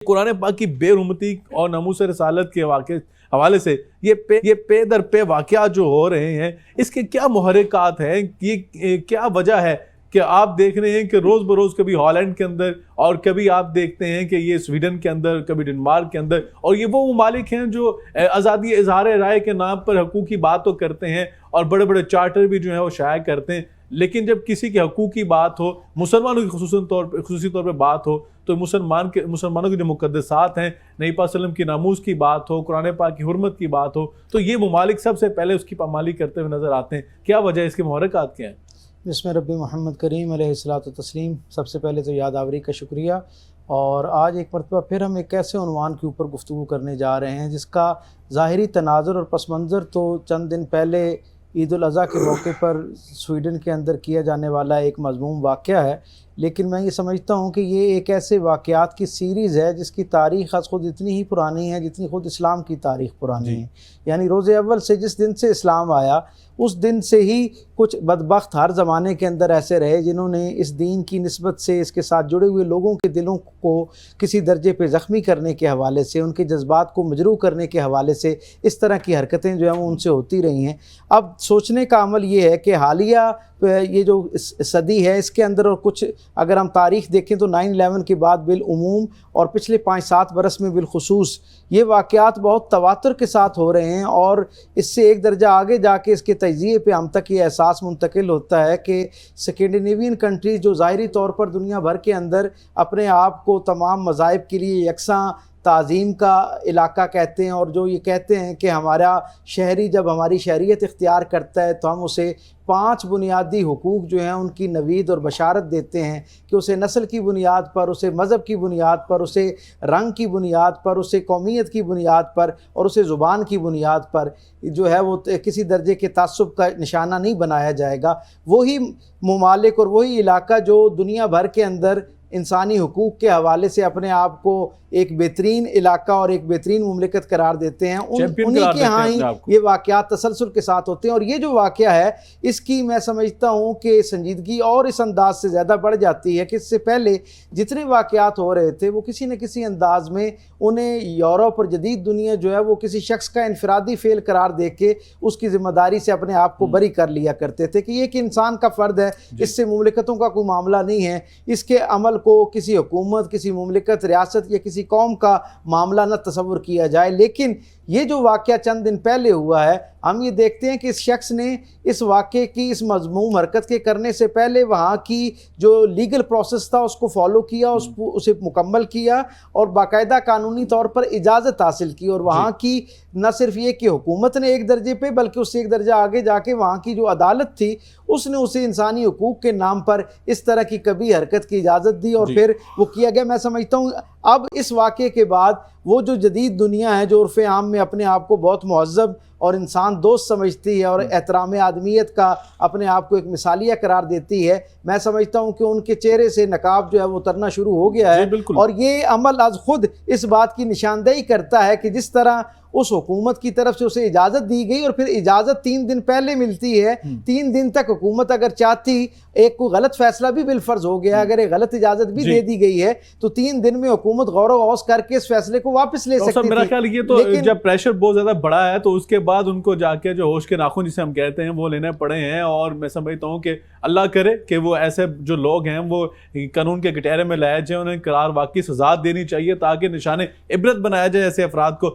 कुरान पाक की बेरुमती और नमूस रसालत के वाक़े हवाले से ये पे दर पे वाक़यात जो हो रहे हैं, इसके क्या मुहर्रिकात हैं, ये क्या वजह है कि आप देख रहे हैं कि रोज़ बरोज़ कभी हॉलैंड के अंदर और कभी आप देखते हैं कि ये स्वीडन के अंदर, कभी डेनमार्क के अंदर, और ये वो ममालिक हैं जो आज़ादी इज़हार राय के नाम पर हकूक़ की बात तो करते हैं और बड़े बड़े चार्टर भी जो है वो शाया करते हैं, लेकिन जब किसी के हकूक़ की बात हो, मुसलमानों की खुसूसी तौर पर बात हो, तो मुसलमानों के जो मुक़द्दसात हैं, नबी पाक सल्लल्लाहु अलैहि वसल्लम की नामूस की बात हो, कुरान पाक की हुर्मत की बात हो, तो ये ममालिक सबसे पहले उसकी पामाली करते हुए नज़र आते हैं। क्या वजह है, इसके मुहर्रिकात क्या हैं? बिस्मिल्लाह रब्बी मोहम्मद करीम अलैहिस्सलातु तस्लीम। सबसे पहले तो यादावरी का शुक्रिया। और आज एक मरतबा फिर हम एक ऐसे उन्वान के ऊपर गुफ्तगू करने जा रहे हैं जिसका ज़ाहिरी तनाज़ुर और पस मंज़र तो चंद दिन पहले ईद उल अज़हा के मौके पर स्वीडन के अंदर किया जाने वाला एक मज़मूम वाक़या है, लेकिन मैं ये समझता हूँ कि ये एक ऐसे वाक़यात की सीरीज़ है जिसकी तारीख़ ख़ुद इतनी ही पुरानी है जितनी ख़ुद इस्लाम की तारीख़ पुरानी है। यानी रोज़े अव्वल से, जिस दिन से इस्लाम आया, उस दिन से ही कुछ बदबख्त हर ज़माने के अंदर ऐसे रहे जिन्होंने इस दीन की निस्बत से इसके साथ जुड़े हुए लोगों के दिलों को किसी दर्जे पे ज़ख्मी करने के हवाले से, उनके जज्बात को मजरूह करने के हवाले से इस तरह की हरकतें जो हैं वो उनसे होती रही हैं। अब सोचने का अमल ये है कि हालिया ये जो सदी है इसके अंदर, और कुछ अगर हम तारीख़ देखें तो 9/11 के बाद बिलउमूम और पिछले 5-7 बरस में बिलखुसूस ये वाक़यात बहुत तवातुर के साथ हो रहे हैं, और इससे एक दर्जा आगे जाके इसके तजिए पे हम तक ये एहसास मुंतकिल होता है कि स्कैंडिनेवियन कंट्रीज़ जो ज़ाहिरी तौर पर दुनिया भर के अंदर अपने आप को तमाम मज़ाहिब के लिए यकसां ताज़ीम का इलाका कहते हैं, और जो ये कहते हैं कि हमारा शहरी जब हमारी शहरियत इख्तियार करता है तो हम उसे 5 बुनियादी हुकूक जो हैं उनकी नवीद और बशारत देते हैं कि उसे नस्ल की बुनियाद पर, उसे मज़हब की बुनियाद पर, उसे रंग की बुनियाद पर, उसे कौमियत की बुनियाद पर और उसे ज़ुबान की बुनियाद पर जो है वो किसी दर्जे के तासुब का निशाना नहीं बनाया जाएगा। वही ममालिक और वही इलाका जो दुनिया भर के अंदर इंसानी हुकूक के हवाले से अपने आप को एक बेहतरीन इलाका और एक बेहतरीन मुमलिकत करार देते हैं, उन्हीं के यहाँ ही ये वाक़यात तसलसल के साथ होते हैं। और ये जो वाक़या है इसकी मैं समझता हूँ कि संजीदगी और इस अंदाज से ज़्यादा बढ़ जाती है कि इससे पहले जितने वाक़यात हो रहे थे वो किसी न किसी अंदाज में उन्हें यूरोप और जदीद दुनिया जो है वो किसी शख्स का इनफरादी फ़ेल करार दे के उसकी ज़िम्मेदारी से अपने आप को बरी कर लिया करते थे कि ये एक इंसान का फ़र्द है, इससे मुमलिकतों का कोई मामला नहीं है, इसके अमल को किसी हुकूमत, किसी मुमलिकत, रियासत या किसी कौम का मामला न तस्वुर किया जाए। लेकिन ये जो वाक़या चंद दिन पहले हुआ है, हम ये देखते हैं कि इस शख्स ने इस वाक़े की, इस मज़मूम हरकत के करने से पहले वहाँ की जो लीगल प्रोसेस था उसको फॉलो किया, उसे मुकम्मल किया और बाकायदा कानूनी तौर पर इजाज़त हासिल की। और वहाँ की न सिर्फ ये कि हुकूमत ने एक दर्जे पे, बल्कि उससे एक दर्जा आगे जाके वहाँ की जो अदालत थी उसने उसे इंसानी हुकूक के नाम पर इस तरह की कभी हरकत की इजाज़त दी और फिर वो किया गया। मैं समझता हूँ अब इस वाक़े के बाद वो जो जदीद दुनिया है जो उर्फ़ आम में अपने आप को बहुत मुहज़्ज़ब और इंसान दोस्त समझती है और एहतराम आदमियत का अपने आप को एक मिसालिया करार देती है, मैं समझता हूँ कि उनके चेहरे से नकाब जो है वो उतरना शुरू हो गया है। और ये अमल आज खुद इस बात की निशानदेही करता है कि जिस तरह उस हुकूमत की तरफ से उसे इजाज़त दी गई और फिर इजाज़त 3 दिन पहले मिलती है, 3 दिन तक हुकूमत अगर चाहती, एक को गलत फैसला भी बिलफर्ज हो गया, अगर एक गलत इजाज़त भी दे दी गई है तो 3 दिन में हुकूमत गौर गौस करके इस फैसले को वापस ले सकती थी। मेरा ख्याल ये तो जब प्रेशर बहुत ज़्यादा बढ़ा है तो उसके बाद उनको जाके जो होश के नाखून जिसे हम कहते हैं वो लेने पड़े हैं। और मैं समझता हूँ कि अल्लाह करे कि वो ऐसे जो लोग हैं वो कानून के गटहरे में लाए जाए, उन्हें करार वाकई सजा देनी चाहिए ताकि निशाने इबरत बनाया जाए ऐसे अफराद को।